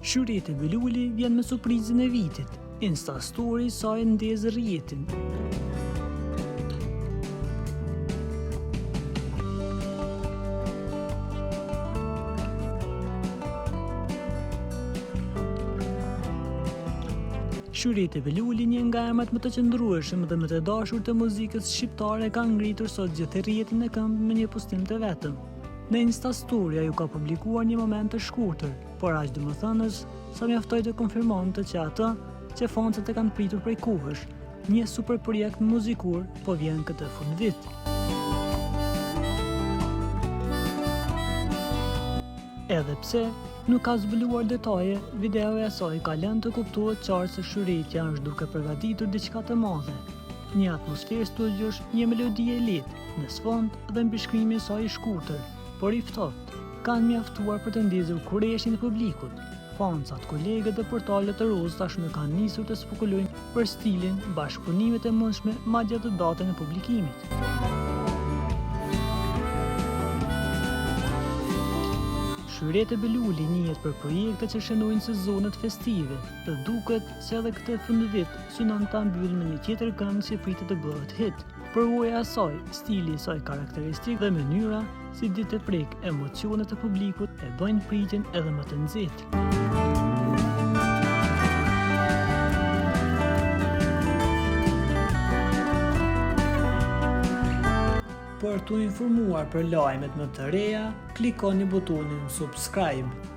Shyrete Beluli vjen me surprizën e vitit. Insta Story saj ndezë rjetin. Shyrete Beluli, një nga emrat më të qëndrueshëm dhe më të dashur të muzikës shqiptare, ka ngritur sot gjithë rrjetin e këmbë me një postim të vetëm. Në Insta Story ju ka publikuar një moment të shkurtër, por aq domethënës sa mjaftoi të konfirmonte që atë që fansat e kanë pritur prej kohësh, një super projekt muzikur, po vjen këtë fundvit. Edhe pse nuk ka zbuluar detaje, videoja e saj ka lënë të kuptohet qartë se Shyretja është duke përgatitur diçka të madhe. Një atmosferë studiosh, një melodi e lehtë në sfond dhe mbishkrimi i saj i shkurtër, por i ftohtë, kanë mjaftuar për të ndezur kurreshin e publikut. Fansat, kolegët dhe portalet e rozë tashmë kanë nisur të spekulojnë për stilin, bashkëpunimet e mundshme, madje edhe datën e publikimit. Shyrete Beluli njihet për projekte që shënojnë sezonet festive dhe duket se edhe këtë fundvit synon ta mbyllë me një tjetër këngë që pritet të bëhet hit. Përvoja e saj, stili i saj karakteristik dhe mënyra si ditë të prek emocionet e publikut e bëjnë pritjen edhe më të nxehtë. Për t'u informuar për lajmet më të reja, klikoni butonin subscribe.